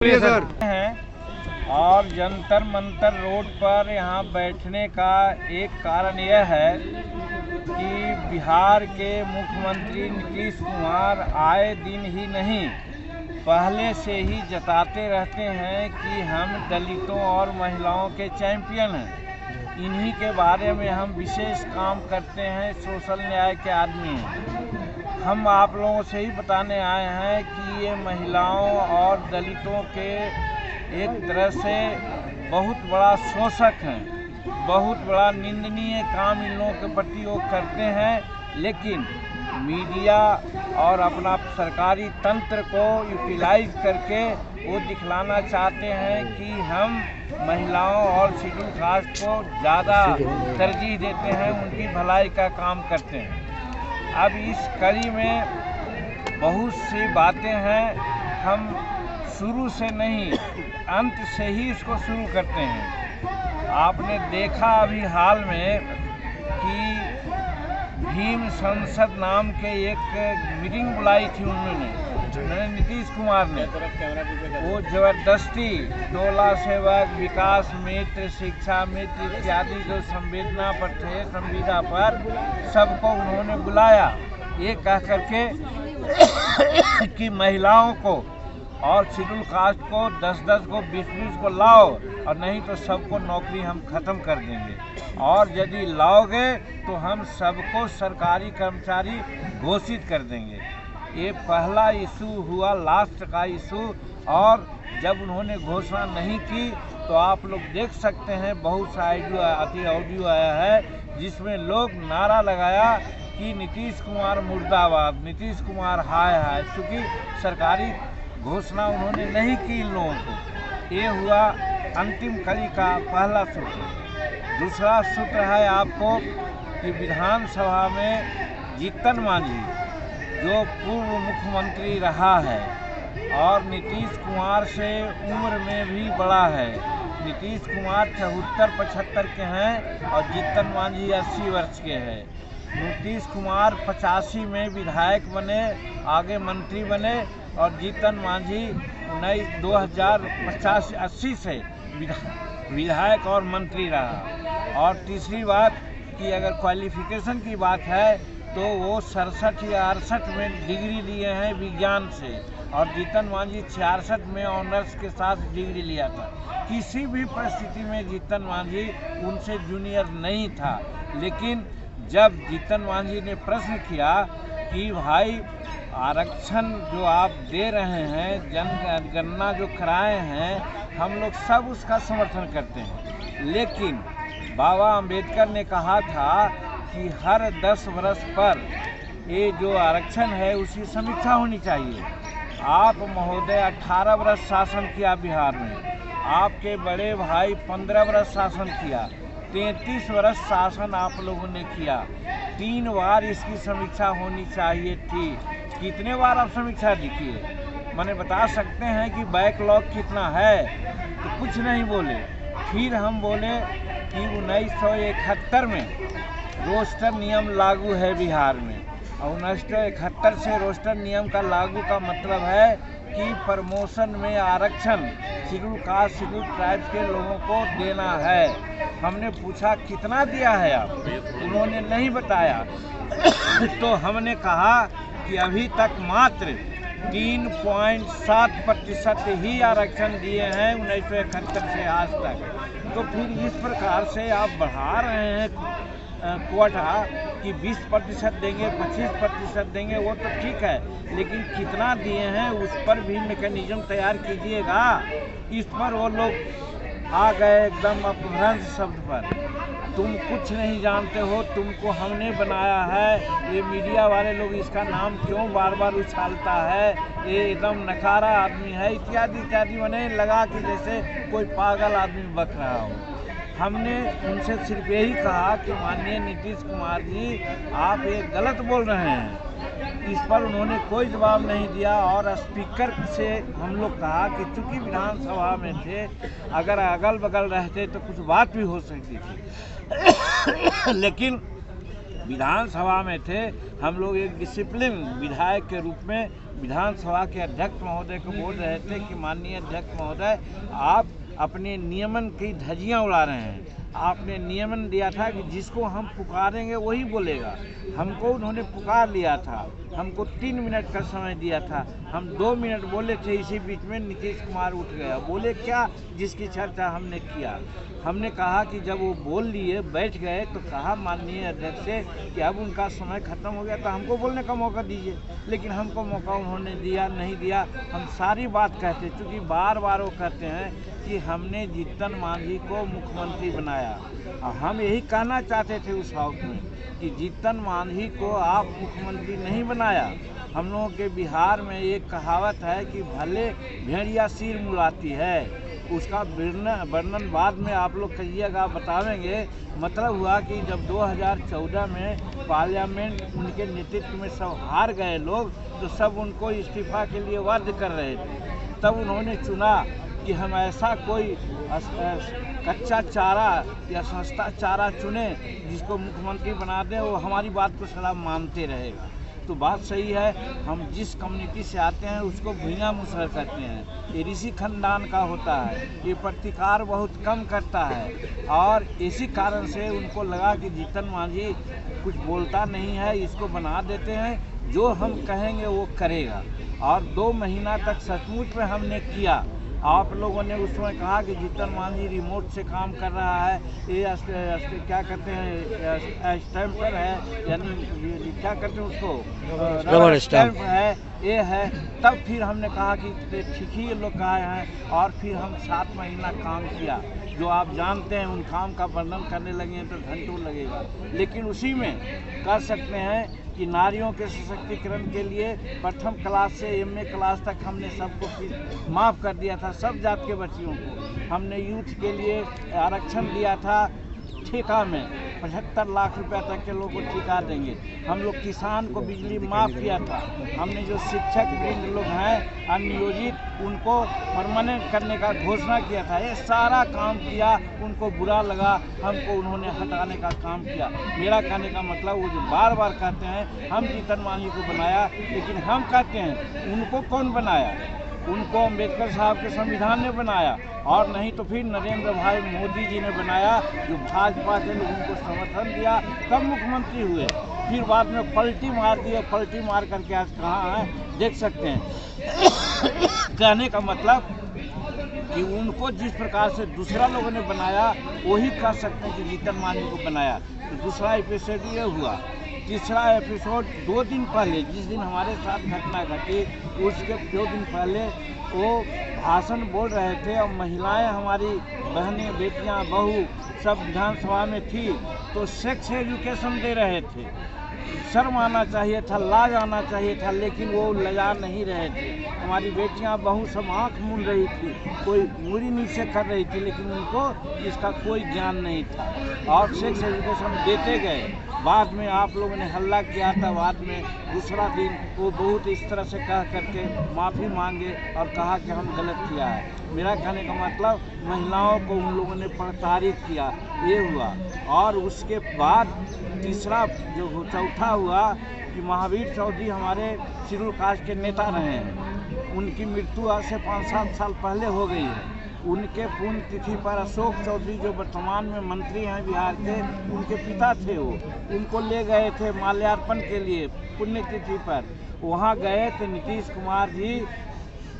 Sir हैं और Jantar Mantar road पर यहाँ बैठने का एक कारण यह है कि बिहार के मुख्यमंत्री नीतीश कुमार आए दिन ही नहीं पहले से ही जताते रहते हैं कि हम दलितों और महिलाओं के चैंपियन हैं। इन्हीं के बारे में हम विशेष काम करते हैं, सोशल न्याय के आदमी हैं। हम आप लोगों से ही बताने आए हैं कि ये महिलाओं और दलितों के एक तरह से बहुत बड़ा शोषक हैं, बहुत बड़ा निंदनीय काम इन लोगों के प्रति वो करते हैं। लेकिन मीडिया और अपना सरकारी तंत्र को यूटिलाइज करके वो दिखलाना चाहते हैं कि हम महिलाओं और शेड्यूल कास्ट को ज़्यादा तरजीह देते हैं, उनकी भलाई का काम करते हैं। अब इस कड़ी में बहुत सी बातें हैं, हम शुरू से नहीं अंत से ही इसको शुरू करते हैं। आपने देखा अभी हाल में कि भीम संसद नाम के एक मीटिंग बुलाई थी उन्होंने नीतीश कुमार ने। वो ज़बरदस्ती टोला सेवक, विकास मित्र, शिक्षा मित्र इत्यादि जो संवेदना पर थे, संविदा पर सबको उन्होंने बुलाया ये कह करके कि महिलाओं को और शेड्यूल कास्ट को 10-10 को 20-20 को लाओ और नहीं तो सबको नौकरी हम ख़त्म कर देंगे, और यदि लाओगे तो हम सबको सरकारी कर्मचारी घोषित कर देंगे। ये पहला इशू हुआ, लास्ट का इशू। और जब उन्होंने घोषणा नहीं की तो आप लोग देख सकते हैं बहुत सा ऑडियो आया है जिसमें लोग नारा लगाया कि नीतीश कुमार मुर्दाबाद, नीतीश कुमार हाय हाय, क्योंकि सरकारी घोषणा उन्होंने नहीं की इन लोगों को। ये हुआ अंतिम कड़ी का पहला सूत्र। दूसरा सूत्र है आपको कि विधानसभा में जीतन मांझी जो पूर्व मुख्यमंत्री रहा है और नीतीश कुमार से उम्र में भी बड़ा है, नीतीश कुमार 74-75 के हैं और जीतन मांझी 80 वर्ष के हैं। नीतीश कुमार 85 में विधायक बने, आगे मंत्री बने, और जीतन मांझी 2080 से विधायक और मंत्री रहा। और तीसरी बात कि अगर क्वालिफिकेशन की बात है तो वो 67 या 68 में डिग्री लिए हैं विज्ञान से, और जीतन मांझी 66 में ऑनर्स के साथ डिग्री लिया था। किसी भी परिस्थिति में जीतन मांझी उनसे जूनियर नहीं था। लेकिन जब जीतन मांझी ने प्रश्न किया कि भाई आरक्षण जो आप दे रहे हैं, जनगणना जो कराए हैं, हम लोग सब उसका समर्थन करते हैं, लेकिन बाबा अंबेडकर ने कहा था कि हर 10 वर्ष पर ये जो आरक्षण है उसकी समीक्षा होनी चाहिए। आप महोदय 18 वर्ष शासन किया बिहार में, आपके बड़े भाई 15 वर्ष शासन किया, 33 वर्ष शासन आप लोगों ने किया। 3 बार इसकी समीक्षा होनी चाहिए थी। कितने बार आप समीक्षा दिखिए, मैंने बता सकते हैं कि बैकलॉग कितना है, तो कुछ नहीं बोले। फिर हम बोले कि 1971 में रोस्टर नियम लागू है बिहार में, और 1971 से रोस्टर नियम का लागू का मतलब है कि प्रमोशन में आरक्षण शेड्यूल कास्ट, शेड्यूल ट्राइब्स के लोगों को देना है। हमने पूछा कितना दिया है आप, उन्होंने नहीं बताया। तो हमने कहा कि अभी तक मात्र 3.7% ही आरक्षण दिए हैं 1971 से आज तक। तो फिर इस प्रकार से आप बढ़ा रहे हैं कोटा कि 20% देंगे, 25% देंगे, वो तो ठीक है, लेकिन कितना दिए हैं उस पर भी मैकेनिज्म तैयार कीजिएगा। इस पर वो लोग आ गए एकदम अपभ्रंश शब्द पर। तुम कुछ नहीं जानते हो, तुमको हमने बनाया है। ये मीडिया वाले लोग इसका नाम क्यों बार बार उछालता है, ये एकदम नकारा आदमी है, इत्यादि इत्यादि, मैंने लगा कि जैसे कोई पागल आदमी बक रहा हो। हमने उनसे सिर्फ यही कहा कि माननीय नीतीश कुमार जी, आप ये गलत बोल रहे हैं। इस पर उन्होंने कोई जवाब नहीं दिया, और स्पीकर से हम लोग कहा कि चूंकि विधानसभा में थे, अगर अगल बगल रहते तो कुछ बात भी हो सकती थी। लेकिन विधानसभा में थे, हम लोग एक डिसिप्लिन विधायक के रूप में विधानसभा के अध्यक्ष महोदय को बोल रहे थे कि माननीय अध्यक्ष महोदय, आप अपने नियमन की धज्जियां उड़ा रहे हैं। आपने नियमन दिया था कि जिसको हम पुकारेंगे वही बोलेगा। हमको उन्होंने पुकार लिया था, हमको 3 मिनट का समय दिया था, हम 2 मिनट बोले थे। इसी बीच में नीतीश कुमार उठ गया। बोले क्या? जिसकी चर्चा हमने किया। हमने कहा कि जब वो बोल लिए, बैठ गए, तो कहा माननीय अध्यक्ष से कि अब उनका समय खत्म हो गया, तो हमको बोलने का मौका दीजिए। लेकिन हमको मौका उन्होंने दिया नहीं दिया। हम सारी बात कहते, चूँकि बार बार वो कहते हैं कि हमने जीतन मांझी को मुख्यमंत्री बनाया। और हम यही कहना चाहते थे उस हाउस में कि जीतन मांझी को आप मुख्यमंत्री नहीं बनाया। हम लोगों के बिहार में एक कहावत है कि भले भेड़िया सिर मुलाती है। उसका वर्णन बाद में आप लोग कहिएगा, बतावेंगे। मतलब हुआ कि जब 2014 में पार्लियामेंट उनके नेतृत्व में सब हार गए लोग, तो सब उनको इस्तीफा के लिए वाध्य कर रहे थे। तब उन्होंने चुना कि हम ऐसा कोई कच्चा चारा या सस्ता चारा चुने जिसको मुख्यमंत्री बना दें, वो हमारी बात को सदा मानते रहेगा। तो बात सही है, हम जिस कम्युनिटी से आते हैं उसको भुइयां मुसहर करते हैं। ये ऋषि खानदान का होता है, ये प्रतिकार बहुत कम करता है। और इसी कारण से उनको लगा कि जीतन मांझी कुछ बोलता नहीं है, इसको बना देते हैं, जो हम कहेंगे वो करेगा। और 2 महीना तक सचमुच में हमने किया। आप लोगों ने उस समय कहा कि जीतन मांझी रिमोट से काम कर रहा है, ये क्या कहते हैं, स्टैम्पर है, यानी क्या कहते हैं उसको, रबर स्टैम्प है, ये है। तब फिर हमने कहा कि ठीक ही ये लोग कहा है। और फिर हम 7 महीना काम किया। जो आप जानते हैं, उन काम का वर्णन करने लगे तो घंटों लगेगा। लेकिन उसी में कर सकते हैं कि नारियों के सशक्तिकरण के लिए प्रथम क्लास से MA क्लास तक हमने सबको माफ़ कर दिया था। सब जात के बच्चियों को हमने यूथ के लिए आरक्षण दिया था। ठेका में 75 लाख रुपया तक के लोगों को ठेका देंगे। हम लोग किसान को बिजली माफ़ किया था। हमने जो शिक्षक वृंद लोग हैं अनियोजित, उनको परमानेंट करने का घोषणा किया था। ये सारा काम किया। उनको बुरा लगा, हमको उन्होंने हटाने का काम किया। मेरा कहने का मतलब, वो जो बार बार कहते हैं हम जीतन मांझी को बनाया, लेकिन हम कहते हैं उनको कौन बनाया? उनको अम्बेडकर साहब के संविधान ने बनाया, और नहीं तो फिर नरेंद्र भाई मोदी जी ने बनाया, जो भाजपा के लोगों को समर्थन दिया, तब मुख्यमंत्री हुए। फिर बाद में पलटी मार दिए, पलटी मार करके आज कहाँ हैं देख सकते हैं। कहने का मतलब कि उनको जिस प्रकार से दूसरा लोगों ने बनाया, वही कह सकते हैं कि जीतन मांझी को बनाया। तो दूसरा एपिसोड ये हुआ। तीसरा एपिसोड 2 दिन पहले, जिस दिन हमारे साथ घटना घटी, उसके 2 दिन पहले वो भाषण बोल रहे थे, और महिलाएं, हमारी बहनें, बेटियां, बहू सब विधानसभा में थी, तो सेक्स एजुकेशन दे रहे थे। शर्म आना चाहिए था, लाज आना चाहिए था, लेकिन वो लजा नहीं रहे थे। हमारी बेटियां, बहू सब आँख मूंद रही थी, कोई मुड़ी नीचे कर रही थी, लेकिन उनको इसका कोई ज्ञान नहीं था, और सेक्स एजुकेशन देते गए। बाद में आप लोगों ने हल्ला किया था। बाद में दूसरा दिन वो बहुत इस तरह से कह करके माफ़ी मांगे और कहा कि हम गलत किया है। मेरा कहने का मतलब, महिलाओं को उन लोगों ने प्रताड़ित किया, ये हुआ। और उसके बाद तीसरा जो चौथा हुआ कि महावीर चौधरी हमारे शेड्यूल कास्ट के नेता रहे हैं। उनकी मृत्यु आज से 5-7 साल पहले हो गई है। उनके पुण्यतिथि पर अशोक चौधरी, जो वर्तमान में मंत्री हैं बिहार के, उनके पिता थे वो, उनको ले गए थे माल्यार्पण के लिए पुण्यतिथि पर। वहाँ गए तो नीतीश कुमार जी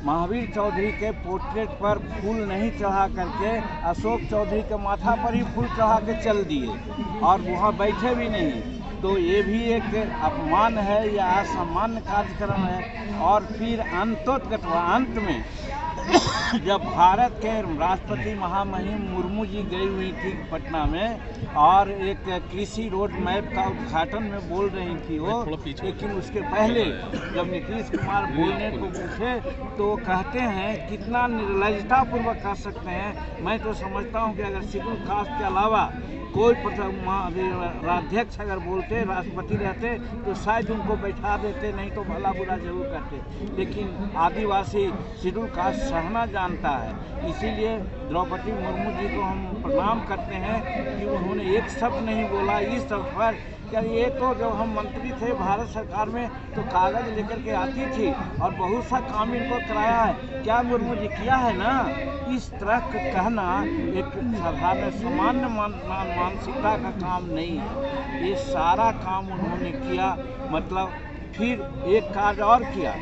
महावीर चौधरी के पोर्ट्रेट पर फूल नहीं चढ़ा करके अशोक चौधरी के माथा पर ही फूल चढ़ा के चल दिए, और वहाँ बैठे भी नहीं। तो ये भी एक अपमान है या असामान्य कार्यक्रम है। और फिर अंत में जब भारत के राष्ट्रपति महामहिम मुर्मू जी गई हुई थी पटना में, और एक कृषि रोड मैप का उद्घाटन में बोल रही थी वो, लेकिन उसके पहले जब नीतीश कुमार बोलने को पूछे तो कहते हैं, कितना निर्लजतापूर्वक कह सकते हैं। मैं तो समझता हूँ कि अगर शेड्यूल कास्ट के अलावा कोई राज्याध्यक्ष अगर बोलते, राष्ट्रपति रहते, तो शायद उनको बैठा देते, नहीं तो भला बुरा जरूर करते। लेकिन आदिवासी शेड्यूल कास्ट रहना जानता है। इसीलिए द्रौपदी मुर्मू जी को हम प्रणाम करते हैं कि उन्होंने एक शब्द नहीं बोला इस पर। क्या ये तो जब हम मंत्री थे भारत सरकार में तो कागज़ लेकर के आती थी और बहुत सा काम इनको कराया है। क्या मुर्मू जी किया है ना? इस तरह का कहना एक साधारण सामान्य मानसिकता का काम नहीं है। ये सारा काम उन्होंने किया। मतलब फिर एक कार्य और किया,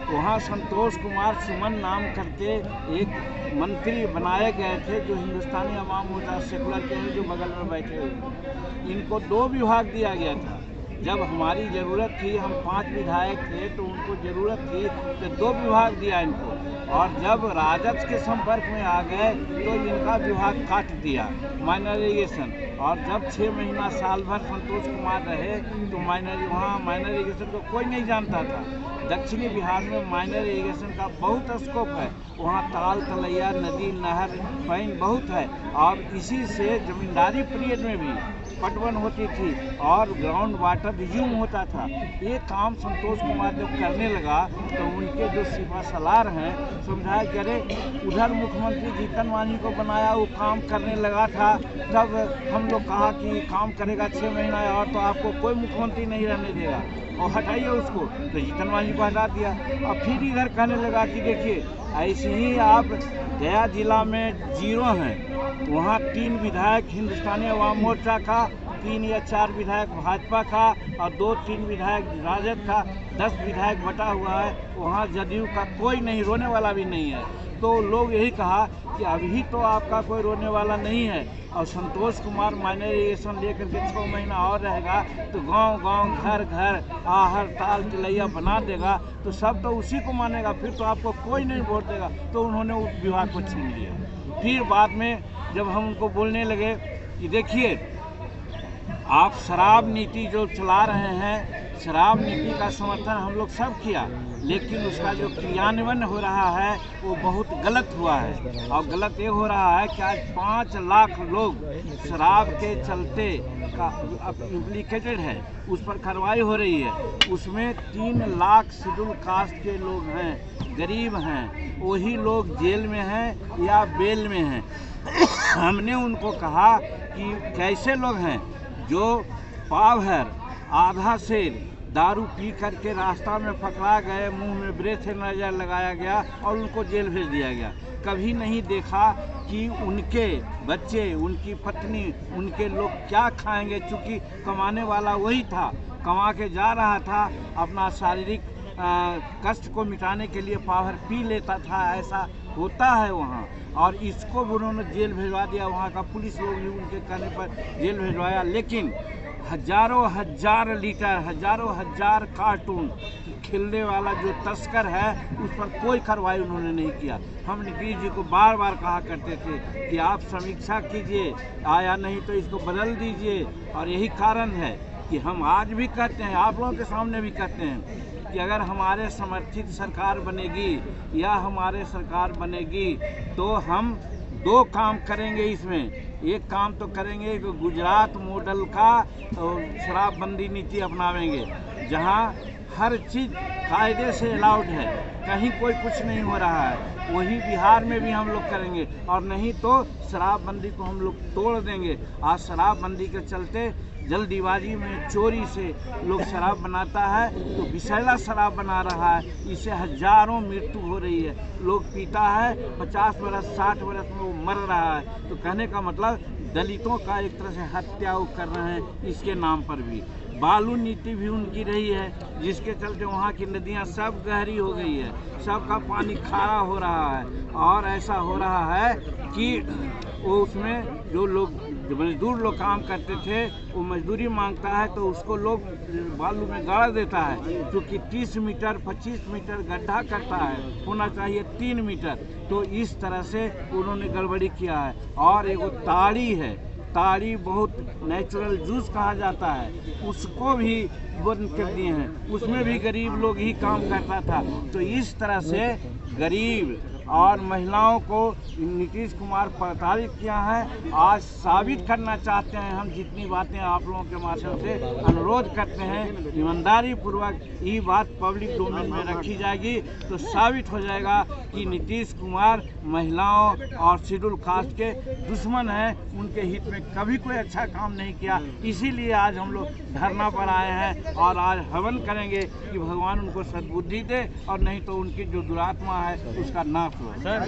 वहाँ संतोष कुमार सुमन नाम करके एक मंत्री बनाए गए थे जो हिंदुस्तानी अवाम मोर्चा सेकुलर के हैं, जो बगल में बैठे हुए। इनको 2 विभाग दिया गया था। जब हमारी ज़रूरत थी, हम 5 विधायक थे तो उनको ज़रूरत थी तो 2 विभाग दिया इनको। और जब राजद के संपर्क में आ गए तो इनका विभाग काट दिया, माइनर इरिगेशन। और जब 6 महीना साल भर संतोष कुमार रहे तो वहाँ माइनर इरिगेशन को कोई नहीं जानता था। दक्षिणी बिहार में माइनर इरिगेशन का बहुत स्कोप है। वहाँ ताल तलैया नदी नहर पानी बहुत है और इसी से जमींदारी पीरियड में भी पटवन होती थी और ग्राउंड वाटर रिज्यूम होता था। ये काम संतोष कुमार जब करने लगा तो उनके जो सिपा सलार हैं समझाया कि अरे उधर मुख्यमंत्री जीतन मांझी को बनाया, वो काम करने लगा था। तब हम लोग कहा कि काम करेगा 6 महीना और तो आपको कोई मुख्यमंत्री नहीं रहने देगा और हटाइए उसको। तो जीतन मांझी को हटा दिया। और फिर इधर कहने लगा कि देखिए ऐसे ही आप गया जिला में 0 हैं, वहाँ 3 विधायक हिंदुस्तानी अवाम मोर्चा का, 3 या 4 विधायक भाजपा का और 2-3 विधायक राजद का, 10 विधायक बटा हुआ है। वहाँ जदयू का कोई नहीं, रोने वाला भी नहीं है। तो लोग यही कहा कि अभी तो आपका कोई रोने वाला नहीं है और संतोष कुमार माइनर इरिगेशन लेकर के 6 महीना और रहेगा तो गांव-गांव घर-घर आहर ताल तिलैया बना देगा तो सब तो उसी को मानेगा, फिर तो आपको कोई नहीं वोट देगा। तो उन्होंने उस विभाग को छीन लिया। फिर बाद में जब हम उनको बोलने लगे कि देखिए आप शराब नीति जो चला रहे हैं, शराब नीति का समर्थन हम लोग सब किया, लेकिन उसका जो क्रियान्वयन हो रहा है वो बहुत गलत हुआ है। और गलत ये हो रहा है कि आज 5 लाख लोग शराब के चलते का इम्प्लीकेटेड है, उस पर कार्रवाई हो रही है। उसमें 3 लाख शेड्यूल कास्ट के लोग हैं, गरीब हैं, वही लोग जेल में हैं या बेल में हैं। हमने उनको कहा कि कैसे लोग हैं जो पाव भर आधा सेर दारू पी करके रास्ता में पकड़ा गए, मुंह में ब्रेथेनाइजर लगाया गया और उनको जेल भेज दिया गया। कभी नहीं देखा कि उनके बच्चे, उनकी पत्नी, उनके लोग क्या खाएंगे, चूँकि कमाने वाला वही था, कमा के जा रहा था, अपना शारीरिक कष्ट को मिटाने के लिए पावर पी लेता था। ऐसा होता है वहाँ। और इसको उन्होंने जेल भिजवा दिया, वहाँ का पुलिस लोग भी उनके कहने पर जेल भिजवाया। लेकिन हजारों हजार लीटर, हजारों हजार कार्टून खिलने वाला जो तस्कर है उस पर कोई कार्रवाई उन्होंने नहीं किया। हम नीतीश जी को बार बार कहा करते थे कि आप समीक्षा कीजिए, आया नहीं तो इसको बदल दीजिए। और यही कारण है कि हम आज भी कहते हैं, आप लोगों के सामने भी कहते हैं कि अगर हमारे समर्थित सरकार बनेगी या हमारे सरकार बनेगी तो हम 2 काम करेंगे। इसमें एक काम तो करेंगे कि गुजरात मॉडल का शराबबंदी नीति अपनावेंगे, जहां हर चीज़ कायदे से अलाउड है, कहीं कोई कुछ नहीं हो रहा है। वही बिहार में भी हम लोग करेंगे। और नहीं तो शराबबंदी को हम लोग तोड़ देंगे। आज शराबबंदी के चलते जल्दीबाजी में चोरी से लोग शराब बनाता है तो विषैला शराब बना रहा है, इससे हजारों मृत्यु हो रही है। लोग पीता है, 50 वर्ष 60 वर्ष में वो मर रहा है। तो कहने का मतलब दलितों का एक तरह से हत्या कर रहे हैं इसके नाम पर भी। बालू नीति भी उनकी रही है, जिसके चलते वहाँ की नदियाँ सब गहरी हो गई है, सबका पानी खारा हो रहा है। और ऐसा हो रहा है कि वो उसमें जो लोग जो मजदूर लोग काम करते थे वो मजदूरी मांगता है तो उसको लोग बालू में गाड़ देता है, क्योंकि 30 मीटर 25 मीटर गड्ढा करता है, होना चाहिए 3 मीटर। तो इस तरह से उन्होंने गड़बड़ी किया है। और एक ताड़ी है, ताड़ी बहुत नेचुरल जूस कहा जाता है, उसको भी बंद कर दिए हैं। उसमें भी गरीब लोग ही काम करता था। तो इस तरह से गरीब और महिलाओं को नीतीश कुमार प्रताड़ित किया है। आज साबित करना चाहते हैं हम, जितनी बातें आप लोगों के माध्यम से अनुरोध करते हैं, ईमानदारी पूर्वक ये बात पब्लिक डोमेन में रखी जाएगी तो साबित हो जाएगा कि नीतीश कुमार महिलाओं और शेड्यूल कास्ट के दुश्मन हैं, उनके हित में कभी कोई अच्छा काम नहीं किया। इसीलिए आज हम लोग धरना पर आए हैं और आज हवन करेंगे कि भगवान उनको सद्बुद्धि दे और नहीं तो उनकी जो दुरात्मा है उसका नाश हो। सर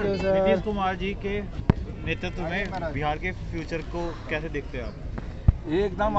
नीतीश कुमार जी के नेतृत्व में बिहार के फ्यूचर को कैसे देखते हैं आप? एकदम